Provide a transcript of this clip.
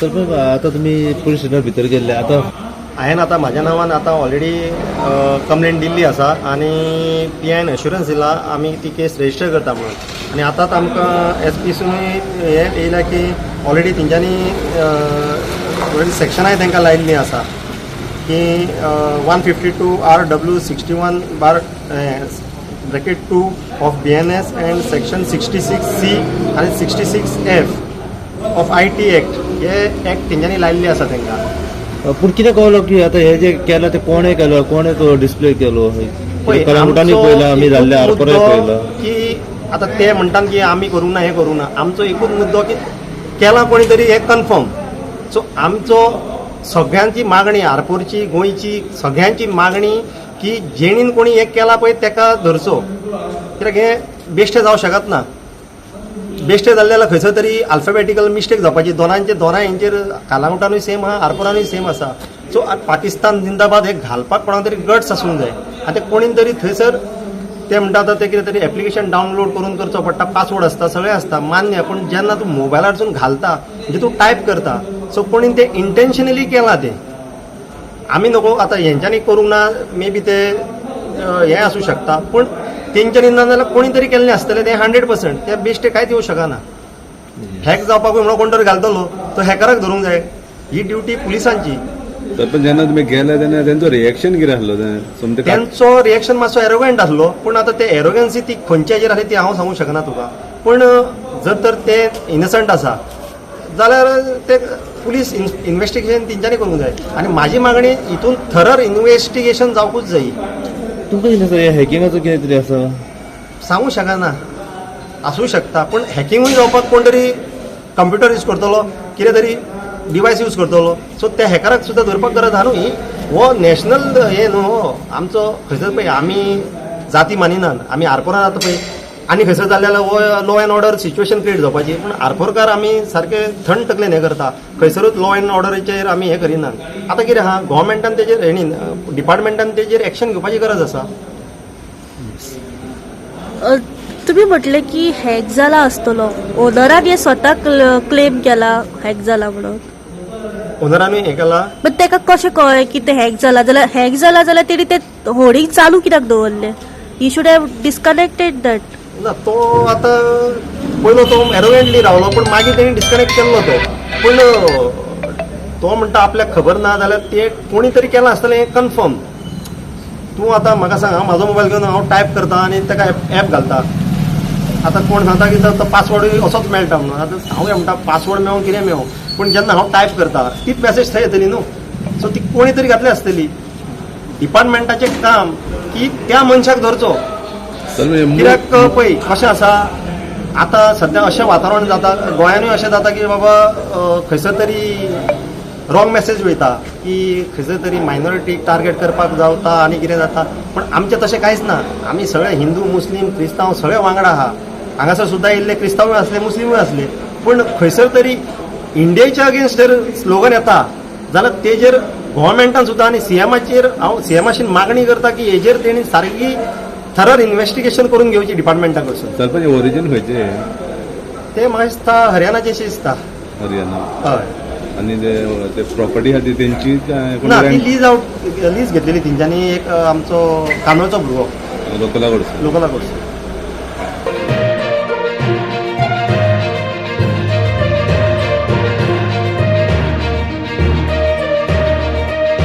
Sir आता तुम्ही police स्टेशना भितर गेल्ले आता हांवें आतां म्हाज्या नांवान आतां ऑलरेडी कंप्लेंट दिल्ली आसा आनी PIन एश्युरन्स दिला आमी ती केस रजिस्टर करता म्हणून आनी आतांच आमकां SPसून हें येयला की ऑलरेडी तेंच्यांनी सेक्शनाय तांकां लायिल्लीं आसा की 152 RW 61/2 of BNS end section 66C आनी 66F ऑफ IT एक्ट हे एक्ट तेंच्यांनी लायिल्ले आसा तांकां. पूण कितें कळलो की आता हे जे केला ते कोणे केलो कोणे तो डिस्प्ले केलो कलांगुटांनी पळयला आमी जाल्ले आरपोराय पळयला की आता ते म्हणटात की आमी करूं ना हे करूं ना आमचो एकूच मुद्दो की केला कोणी तरी हे कन्फर्म. सो आमचो सगळ्यांची मागणी आरपोरची गोंयची सगळ्यांची मागणी की जेणीन कोणी हे केला पळय ताका धरचो कित्याक हे बेश्टे जावं शकत ना. बेश्टे जाल्ले जाल्यार खंयसर तरी अल्फाबेटिकल मिस्टेक जावपाची दोनांय हेंचेर कालांगुटानूय सेम आहा आरपोरानूय सेम आसा. सो पाकिस्तान जिंदाबाद हे घालपाक कोणाक तरी गट्स आसूंक जाय आनी ते कोणी तरी थंयसर ते म्हणटा आतां ते कितें तरी एप्लिकेशन डावनलोड करून करचो पडटा पासवर्ड आसता सगळें आसता मान्य पूण जेन्ना तूं मोबायलारसून घालता म्हणजे तूं टायप करता सो कोणी ते इंटेन्शनली केलां ते आमी नको आतां हेंच्यांनी करूंक ना मे बी ते हें आसूं शकता पूण तेंच्यांनी ना जाल्यार कोणी तरी केल्लें आसतलें तें 100% ते बेश्टे कांयच येवं शकना. हॅक जावपाकूय म्हणून कोण तरी घालतलो तो हॅकराक धरूंक जाय ही ड्युटी पुलिसांची. पण जेन्ना तुमी गेले तेन्ना तेंचो रिएक्शन कितें आसलो तेंचो रिएक्शन मातसो एरोगंट आसलो पूण आतां ते एरोगन्सी ती खंयच्या हेजेर आसली ती हांव सांगूंक शकना तुका पूण जर तर ते इनसंट आसा जाल्यार ते पुलीस इन्व्हेस्टिगेशन तेंच्यांनी करूंक जाय आनी म्हाजी मागणी हितून थरर इन्व्हेस्टिगेशन जावपूच जाय. तुमकां कितें दिसता हॅकिंगाचो कितें तरी आसा सांगूंक शकना आसूं शकता पूण हॅकिंगूय जावपाक कोण तरी कंप्युटर यूज करतलो कितें तरी डिवायस यूज करतलो सो त्या हॅकराक सुद्दां धरपाक गरज आहा न्हू ही हो नॅशनल हे न्हू आमचो खंयसर पळय आमी जाती मानिनात आमी आरपोरान आतां पळय आनी खंयसर जालें जाल्यार हो law end order situation create जावपाची पूण आरपोरकार आमी सारके थंड तकलेन हें करता खंयसरूच लॉ एंड ऑर्डरीचेर आमी हें करिनात. आतां कितें आहा गोवोरमेंटान तेजेर हेणी डिपार्टमेंटान तेजेर एक्शन घेवपाची गरज आसा. तुम्ही म्हटले की हॅक जाला आसतलो ओनरान हे स्वता क्लेम केला हॅक जाला म्हणून ओनरानूय हें केला पण तेका कशें कळ्ळें की ते हॅक जाला जाल्यार तेणी ते होर्डिंग चालू कित्याक दवरले ही शूड हॅव डिस्कनेक्टेड दॅट. ना तो आतां पयलो तो एरोगंटली रावलो पूण मागीर तेणी डिस्कनेक्ट केल्लो तो पूण तो म्हणटा आपल्याक खबर ना जाल्यार ते कोणी तरी केलां आसतलें हें कन्फर्म. तूं आतां म्हाका सांग हांव म्हाजो मोबायल घेवन हांव टायप करता आनी ताका एप घालता आतां कोण सांगता की तो पासवर्डूय असोच मेळटा म्हणून आतां हांव म्हणटा पासवर्ड मेळों कितें मेळों पूण जेन्ना हांव टायप करता तीच मॅसेज थंय येतली न्हू. सो ती कोणी तरी घातली आसतली. डिपार्टमेंटाचें काम की त्या मनशाक धरचो कित्याक पळय कशें आसा आतां सद्या अशें वातावरण जाता गोंयानूय अशें जाता की बाबा खंयसर तरी रॉंग मॅसेज वयता की खंयसर तरी मायनॉरिटीक टार्गेट करपाक जावता आनी कितें जाता पूण आमचें तशें कांयच ना. आमी सगळे हिंदू मुस्लीम क्रिस्तांव सगळे वांगडा आहा हांगासर सुद्दां इल्ले क्रिस्तांवूय आसले मुस्लिमूय आसले पूण खंयसर तरी इंडियेच्या अगेन्स्ट जर स्लोगन येता जाल्यार तेजेर गोवोरमेंटान सुद्दां आनी सीएमाचेर हांव सीएमाशीन मागणी करता की हेजेर तेणी सारकी थरर इन्व्हेस्टिगेशन करून घेवची डिपार्टमेंटा कडसून. सरपंच ओरिजीन खंयचे ते म्हाका दिसता हरियाणाचे दिसता. हरियाणा हय आनी ते प्रॉपर्टी आहा ती तेंची ना ती लीज घेतलेली तेंच्यांनी एक आमचो कांदोळचो भुरगो लोकला कडसून लोकला कडसून